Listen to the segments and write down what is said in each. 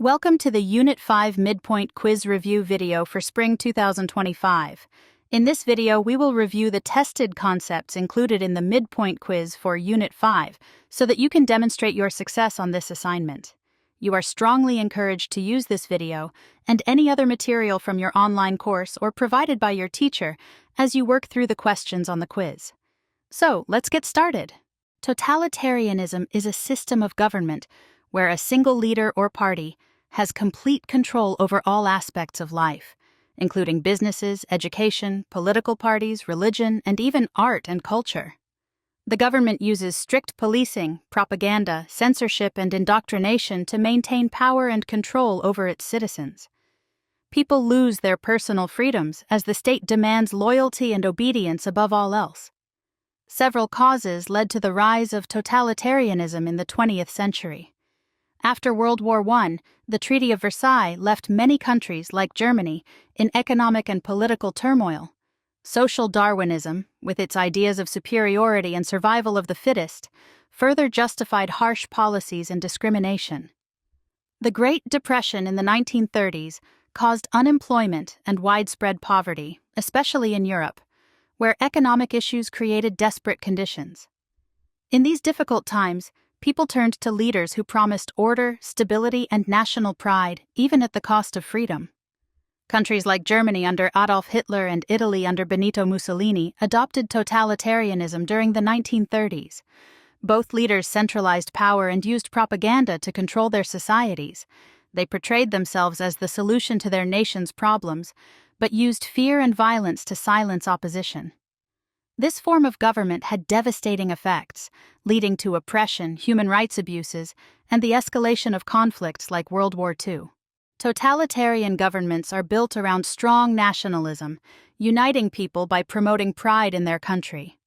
Welcome to the Unit 5 Midpoint Quiz review video for Spring 2025. In this video, we will review the tested concepts included in the Midpoint Quiz for Unit 5 so that you can demonstrate your success on this assignment. You are strongly encouraged to use this video and any other material from your online course or provided by your teacher as you work through the questions on the quiz. So, let's get started. Totalitarianism is a system of government where a single leader or party has complete control over all aspects of life, including businesses, education, political parties, religion, and even art and culture. The government uses strict policing, propaganda, censorship, and indoctrination to maintain power and control over its citizens. People lose their personal freedoms as the state demands loyalty and obedience above all else. Several causes led to the rise of totalitarianism in the 20th century. After World War I, the Treaty of Versailles left many countries, like Germany, in economic and political turmoil. Social Darwinism, with its ideas of superiority and survival of the fittest, further justified harsh policies and discrimination. The Great Depression in the 1930s caused unemployment and widespread poverty, especially in Europe, where economic issues created desperate conditions. In these difficult times, people turned to leaders who promised order, stability, and national pride, even at the cost of freedom. Countries like Germany under Adolf Hitler and Italy under Benito Mussolini adopted totalitarianism during the 1930s. Both leaders centralized power and used propaganda to control their societies. They portrayed themselves as the solution to their nation's problems, but used fear and violence to silence opposition. This form of government had devastating effects, leading to oppression, human rights abuses, and the escalation of conflicts like World War II. Totalitarian governments are built around strong nationalism, uniting people by promoting pride in their country.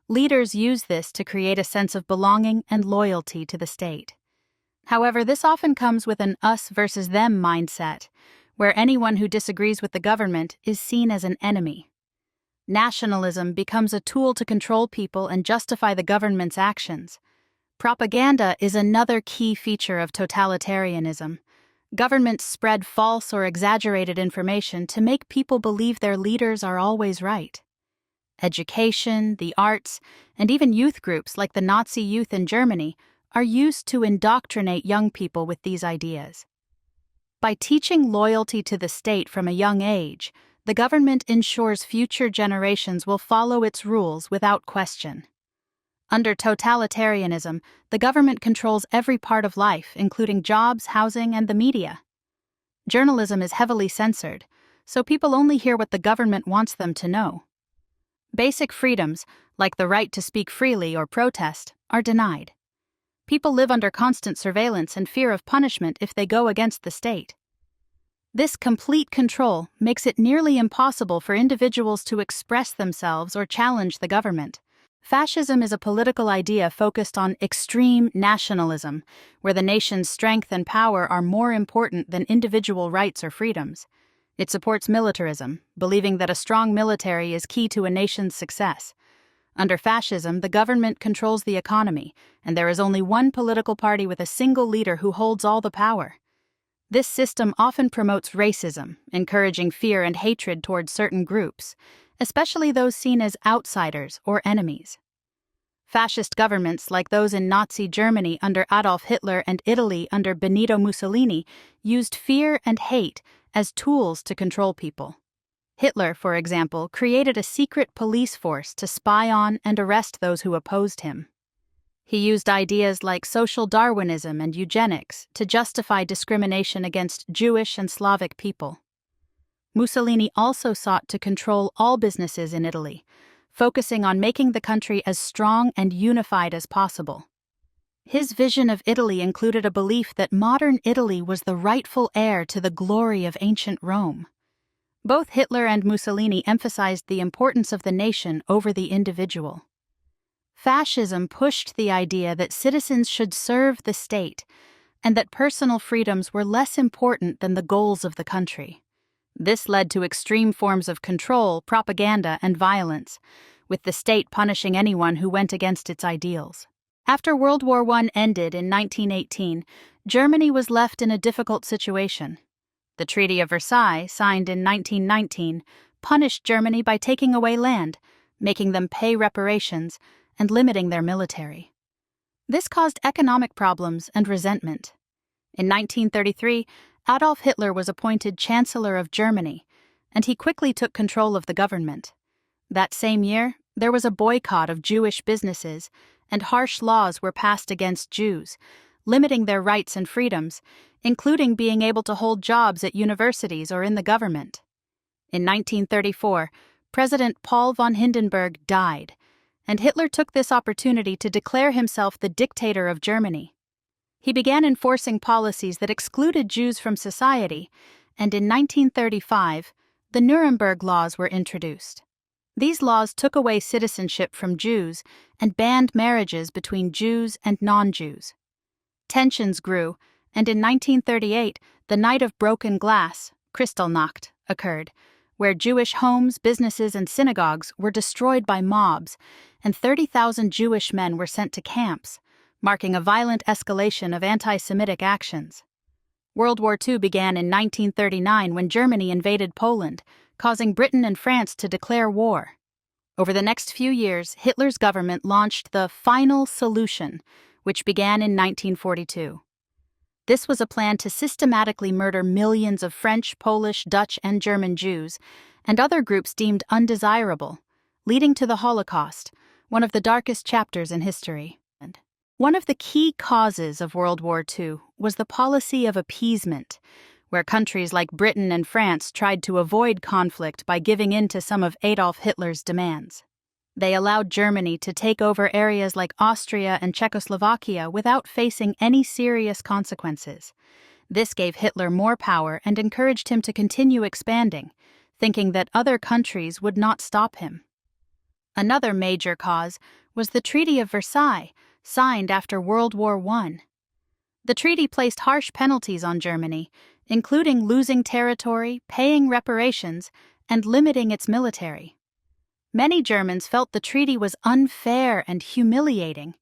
Leaders use this to create a sense of belonging and loyalty to the state. However, this often comes with an us versus them mindset, where anyone who disagrees with the government is seen as an enemy. Nationalism becomes a tool to control people and justify the government's actions. Propaganda is another key feature of totalitarianism. Governments spread false or exaggerated information to make people believe their leaders are always right. Education, the arts, and even youth groups like the Nazi youth in Germany are used to indoctrinate young people with these ideas. By teaching loyalty to the state from a young age, the government ensures future generations will follow its rules without question. Under totalitarianism, the government controls every part of life, including jobs, housing, and the media. Journalism is heavily censored, so people only hear what the government wants them to know. Basic freedoms, like the right to speak freely or protest, are denied. People live under constant surveillance and fear of punishment if they go against the state. This complete control makes it nearly impossible for individuals to express themselves or challenge the government. Fascism is a political idea focused on extreme nationalism, where the nation's strength and power are more important than individual rights or freedoms. It supports militarism, believing that a strong military is key to a nation's success. Under fascism, the government controls the economy, and there is only one political party with a single leader who holds all the power. This system often promotes racism, encouraging fear and hatred towards certain groups, especially those seen as outsiders or enemies. Fascist governments like those in Nazi Germany under Adolf Hitler and Italy under Benito Mussolini used fear and hate as tools to control people. Hitler, for example, created a secret police force to spy on and arrest those who opposed him. He used ideas like social Darwinism and eugenics to justify discrimination against Jewish and Slavic people. Mussolini also sought to control all businesses in Italy, focusing on making the country as strong and unified as possible. His vision of Italy included a belief that modern Italy was the rightful heir to the glory of ancient Rome. Both Hitler and Mussolini emphasized the importance of the nation over the individual. Fascism pushed the idea that citizens should serve the state and that personal freedoms were less important than the goals of the country. This led to extreme forms of control, propaganda, and violence, with the state punishing anyone who went against its ideals. After World War I ended in 1918, Germany was left in a difficult situation. The Treaty of Versailles, signed in 1919, punished Germany by taking away land, making them pay reparations, and limiting their military. This caused economic problems and resentment. In 1933, Adolf Hitler was appointed Chancellor of Germany, and he quickly took control of the government. That same year, there was a boycott of Jewish businesses, and harsh laws were passed against Jews, limiting their rights and freedoms, including being able to hold jobs at universities or in the government. In 1934, President Paul von Hindenburg died, and Hitler took this opportunity to declare himself the dictator of Germany. He began enforcing policies that excluded Jews from society, and in 1935, the Nuremberg Laws were introduced. These laws took away citizenship from Jews and banned marriages between Jews and non-Jews. Tensions grew, and in 1938, the Night of Broken Glass, Kristallnacht, occurred, where Jewish homes, businesses, and synagogues were destroyed by mobs, and 30,000 Jewish men were sent to camps, marking a violent escalation of anti-Semitic actions. World War II began in 1939 when Germany invaded Poland, causing Britain and France to declare war. Over the next few years, Hitler's government launched the Final Solution, which began in 1942. This was a plan to systematically murder millions of French, Polish, Dutch, and German Jews, and other groups deemed undesirable, leading to the Holocaust, one of the darkest chapters in history. One of the key causes of World War II was the policy of appeasement, where countries like Britain and France tried to avoid conflict by giving in to some of Adolf Hitler's demands. They allowed Germany to take over areas like Austria and Czechoslovakia without facing any serious consequences. This gave Hitler more power and encouraged him to continue expanding, thinking that other countries would not stop him. Another major cause was the Treaty of Versailles, signed after World War I. The treaty placed harsh penalties on Germany, including losing territory, paying reparations, and limiting its military. Many Germans felt the treaty was unfair and humiliating.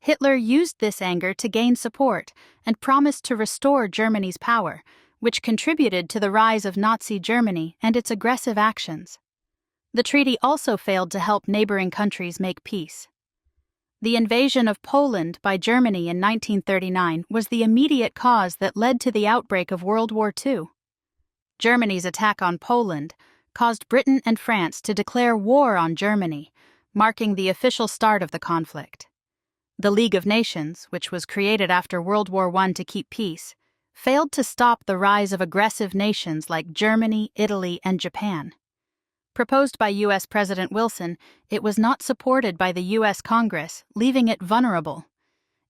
Hitler used this anger to gain support and promised to restore Germany's power, which contributed to the rise of Nazi Germany and its aggressive actions. The treaty also failed to help neighboring countries make peace. The invasion of Poland by Germany in 1939 was the immediate cause that led to the outbreak of World War II. Germany's attack on Poland caused Britain and France to declare war on Germany, marking the official start of the conflict. The League of Nations, which was created after World War I to keep peace, failed to stop the rise of aggressive nations like Germany, Italy, and Japan. Proposed by U.S. President Wilson, it was not supported by the U.S. Congress, leaving it vulnerable.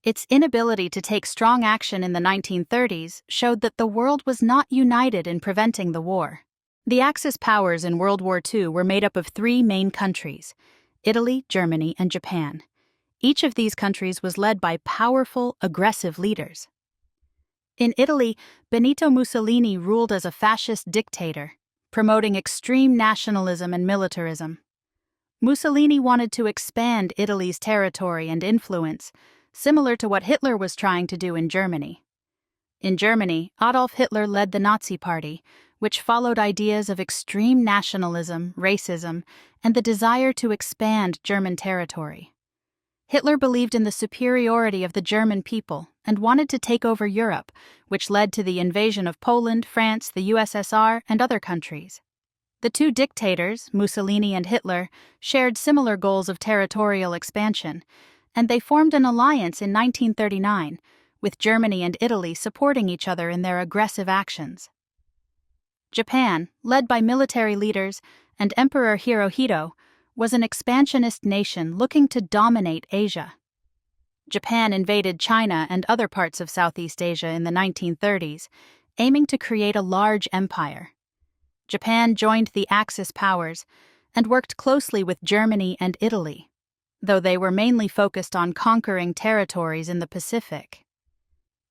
Its inability to take strong action in the 1930s showed that the world was not united in preventing the war. The Axis powers in World War II were made up of three main countries: Italy, Germany, and Japan. Each of these countries was led by powerful, aggressive leaders. In Italy, Benito Mussolini ruled as a fascist dictator, promoting extreme nationalism and militarism. Mussolini wanted to expand Italy's territory and influence, similar to what Hitler was trying to do in Germany. In Germany, Adolf Hitler led the Nazi Party, which followed ideas of extreme nationalism, racism, and the desire to expand German territory. Hitler believed in the superiority of the German people and wanted to take over Europe, which led to the invasion of Poland, France, the USSR, and other countries. The two dictators, Mussolini and Hitler, shared similar goals of territorial expansion, and they formed an alliance in 1939, with Germany and Italy supporting each other in their aggressive actions. Japan, led by military leaders and Emperor Hirohito, was an expansionist nation looking to dominate Asia. Japan invaded China and other parts of Southeast Asia in the 1930s, aiming to create a large empire. Japan joined the Axis powers and worked closely with Germany and Italy, though they were mainly focused on conquering territories in the Pacific.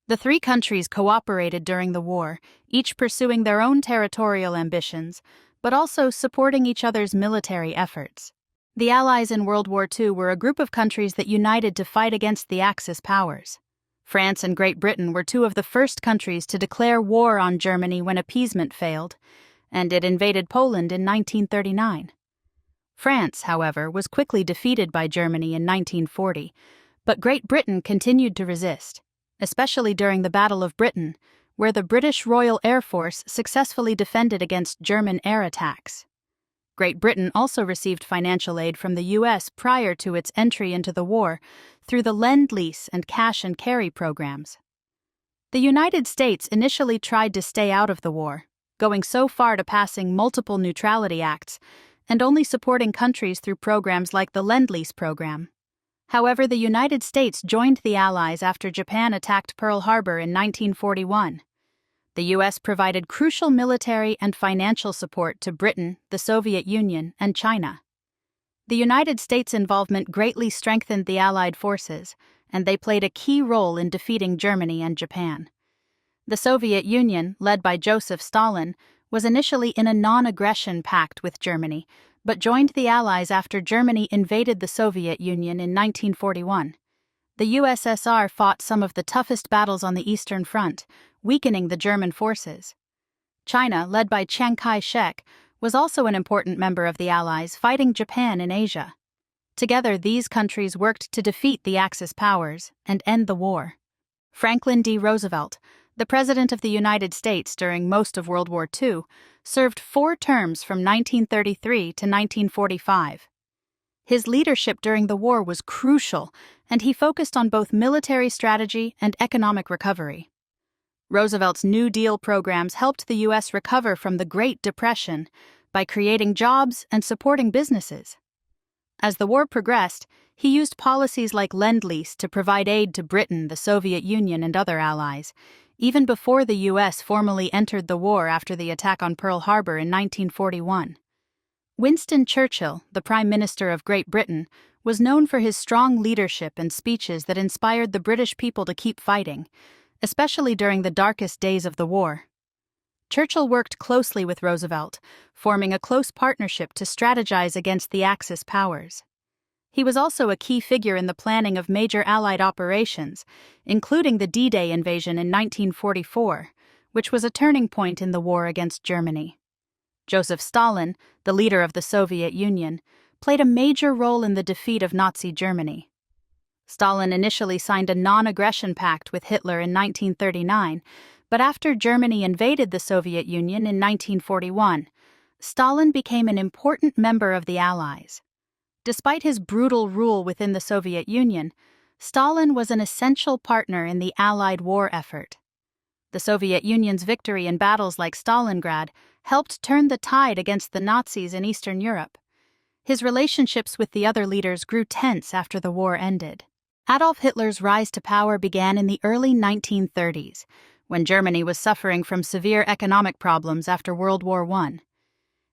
The three countries cooperated during the war, each pursuing their own territorial ambitions, but also supporting each other's military efforts. The Allies in World War II were a group of countries that united to fight against the Axis powers. France and Great Britain were two of the first countries to declare war on Germany when appeasement failed, and it invaded Poland in 1939. France, however, was quickly defeated by Germany in 1940, but Great Britain continued to resist, especially during the Battle of Britain, where the British Royal Air Force successfully defended against German air attacks. Great Britain also received financial aid from the U.S. prior to its entry into the war through the Lend-Lease and Cash and Carry programs. The United States initially tried to stay out of the war, going so far to passing multiple neutrality acts and only supporting countries through programs like the Lend-Lease program. However, the United States joined the Allies after Japan attacked Pearl Harbor in 1941. The U.S. provided crucial military and financial support to Britain, the Soviet Union, and China. The United States' involvement greatly strengthened the Allied forces, and they played a key role in defeating Germany and Japan. The Soviet Union, led by Joseph Stalin, was initially in a non-aggression pact with Germany, but joined the Allies after Germany invaded the Soviet Union in 1941. The USSR fought some of the toughest battles on the Eastern Front, weakening the German forces. China, led by Chiang Kai-shek, was also an important member of the Allies, fighting Japan in Asia. Together, these countries worked to defeat the Axis powers and end the war. Franklin D. Roosevelt, the President of the United States during most of World War II, served 4 terms from 1933 to 1945. His leadership during the war was crucial, and he focused on both military strategy and economic recovery. Roosevelt's New Deal programs helped the U.S. recover from the Great Depression by creating jobs and supporting businesses. As the war progressed, he used policies like Lend-Lease to provide aid to Britain, the Soviet Union, and other allies, even before the U.S. formally entered the war after the attack on Pearl Harbor in 1941. Winston Churchill, the Prime Minister of Great Britain, was known for his strong leadership and speeches that inspired the British people to keep fighting, especially during the darkest days of the war. Churchill worked closely with Roosevelt, forming a close partnership to strategize against the Axis powers. He was also a key figure in the planning of major Allied operations, including the D-Day invasion in 1944, which was a turning point in the war against Germany. Joseph Stalin, the leader of the Soviet Union, played a major role in the defeat of Nazi Germany. Stalin initially signed a non-aggression pact with Hitler in 1939, but after Germany invaded the Soviet Union in 1941, Stalin became an important member of the Allies. Despite his brutal rule within the Soviet Union, Stalin was an essential partner in the Allied war effort. The Soviet Union's victory in battles like Stalingrad helped turn the tide against the Nazis in Eastern Europe. His relationships with the other leaders grew tense after the war ended. Adolf Hitler's rise to power began in the early 1930s, when Germany was suffering from severe economic problems after World War I.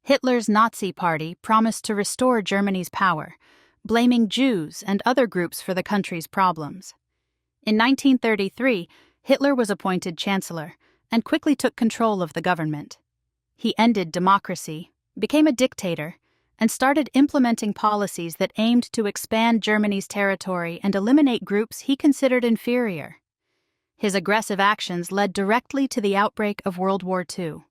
Hitler's Nazi Party promised to restore Germany's power, blaming Jews and other groups for the country's problems. In 1933, Hitler was appointed chancellor and quickly took control of the government. He ended democracy, became a dictator, and started implementing policies that aimed to expand Germany's territory and eliminate groups he considered inferior. His aggressive actions led directly to the outbreak of World War II.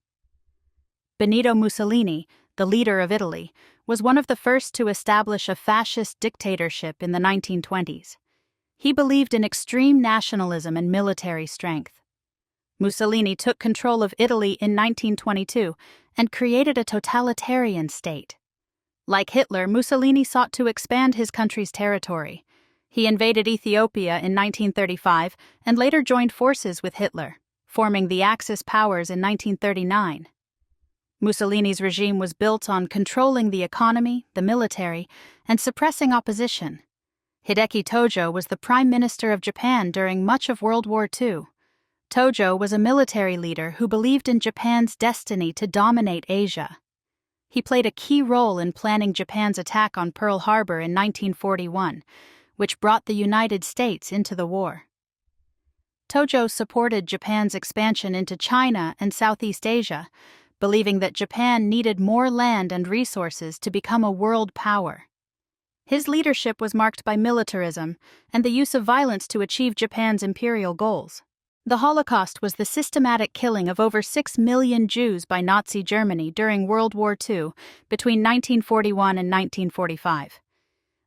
Benito Mussolini, the leader of Italy, was one of the first to establish a fascist dictatorship in the 1920s. He believed in extreme nationalism and military strength. Mussolini took control of Italy in 1922 and created a totalitarian state. Like Hitler, Mussolini sought to expand his country's territory. He invaded Ethiopia in 1935 and later joined forces with Hitler, forming the Axis powers in 1939. Mussolini's regime was built on controlling the economy, the military, and suppressing opposition. Hideki Tojo was the Prime Minister of Japan during much of World War II. Tojo was a military leader who believed in Japan's destiny to dominate Asia. He played a key role in planning Japan's attack on Pearl Harbor in 1941, which brought the United States into the war. Tojo supported Japan's expansion into China and Southeast Asia, believing that Japan needed more land and resources to become a world power. His leadership was marked by militarism and the use of violence to achieve Japan's imperial goals. The Holocaust was the systematic killing of over 6 million Jews by Nazi Germany during World War II between 1941 and 1945.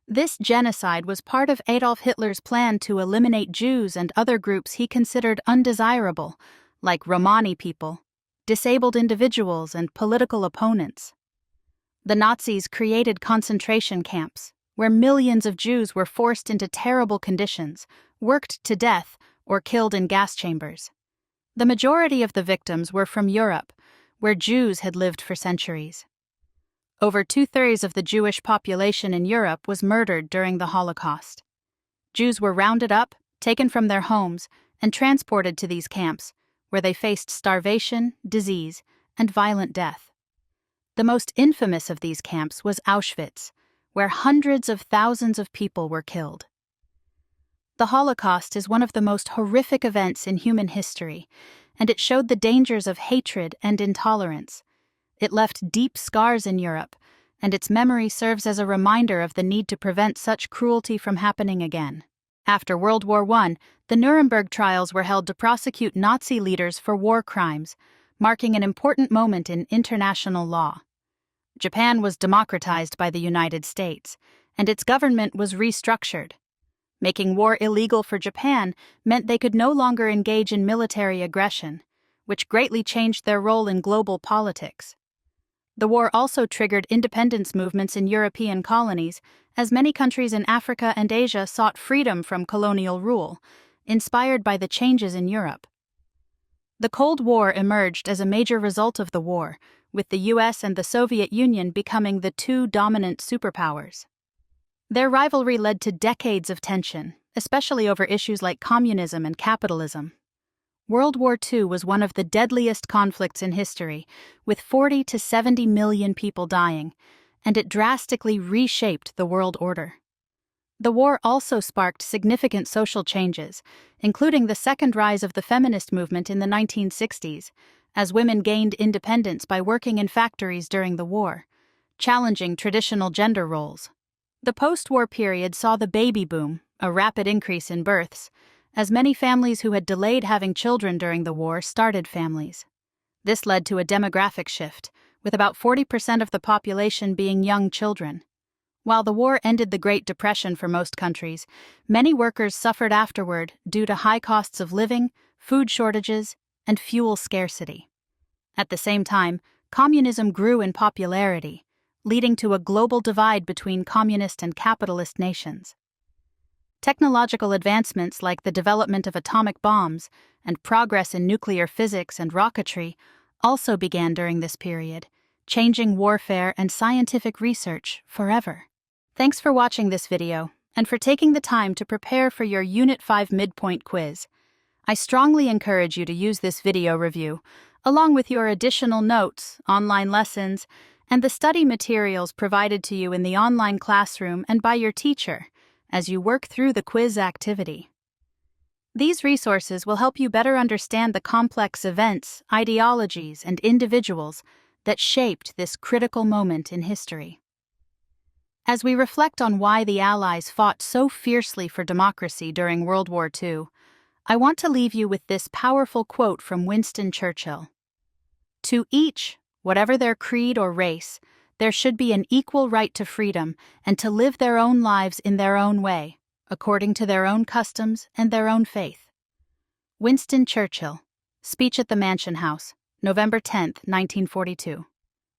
This genocide was part of Adolf Hitler's plan to eliminate Jews and other groups he considered undesirable, like Romani people, disabled individuals, and political opponents. The Nazis created concentration camps, where millions of Jews were forced into terrible conditions, worked to death, or killed in gas chambers. The majority of the victims were from Europe, where Jews had lived for centuries. Over 2/3 of the Jewish population in Europe was murdered during the Holocaust. Jews were rounded up, taken from their homes, and transported to these camps, where they faced starvation, disease, and violent death. The most infamous of these camps was Auschwitz, where hundreds of thousands of people were killed. The Holocaust is one of the most horrific events in human history, and it showed the dangers of hatred and intolerance. It left deep scars in Europe, and its memory serves as a reminder of the need to prevent such cruelty from happening again. After World War I, the Nuremberg trials were held to prosecute Nazi leaders for war crimes, marking an important moment in international law. Japan was democratized by the United States, and its government was restructured. Making war illegal for Japan meant they could no longer engage in military aggression, which greatly changed their role in global politics. The war also triggered independence movements in European colonies, as many countries in Africa and Asia sought freedom from colonial rule, inspired by the changes in Europe. The Cold War emerged as a major result of the war, with the US and the Soviet Union becoming the two dominant superpowers. Their rivalry led to decades of tension, especially over issues like communism and capitalism. World War II was one of the deadliest conflicts in history, with 40 to 70 million people dying, and it drastically reshaped the world order. The war also sparked significant social changes, including the second rise of the feminist movement in the 1960s, as women gained independence by working in factories during the war, challenging traditional gender roles. The post-war period saw the baby boom, a rapid increase in births, as many families who had delayed having children during the war started families. This led to a demographic shift, with about 40% of the population being young children. While the war ended the Great Depression for most countries, many workers suffered afterward due to high costs of living, food shortages, and fuel scarcity. At the same time, communism grew in popularity, leading to a global divide between communist and capitalist nations. Technological advancements like the development of atomic bombs and progress in nuclear physics and rocketry also began during this period, changing warfare and scientific research forever. Thanks for watching this video and for taking the time to prepare for your Unit 5 Midpoint Quiz. I strongly encourage you to use this video review, along with your additional notes, online lessons, and the study materials provided to you in the online classroom and by your teacher, as you work through the quiz activity. These resources will help you better understand the complex events, ideologies, and individuals that shaped this critical moment in history. As we reflect on why the Allies fought so fiercely for democracy during World War II, I want to leave you with this powerful quote from Winston Churchill. "To each, whatever their creed or race, there should be an equal right to freedom and to live their own lives in their own way, according to their own customs and their own faith." Winston Churchill, Speech at the Mansion House, November 10, 1942.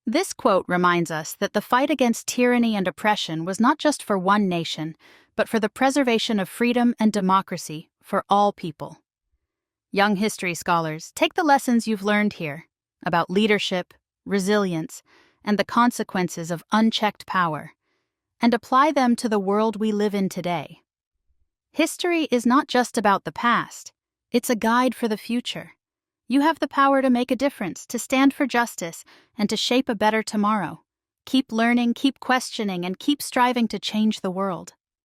This quote reminds us that the fight against tyranny and oppression was not just for one nation, but for the preservation of freedom and democracy for all people. Young history scholars, take the lessons you've learned here about leadership, resilience, and the consequences of unchecked power, and apply them to the world we live in today. History is not just about the past, it's a guide for the future. You have the power to make a difference, to stand for justice, and to shape a better tomorrow. Keep learning, keep questioning, and keep striving to change the world.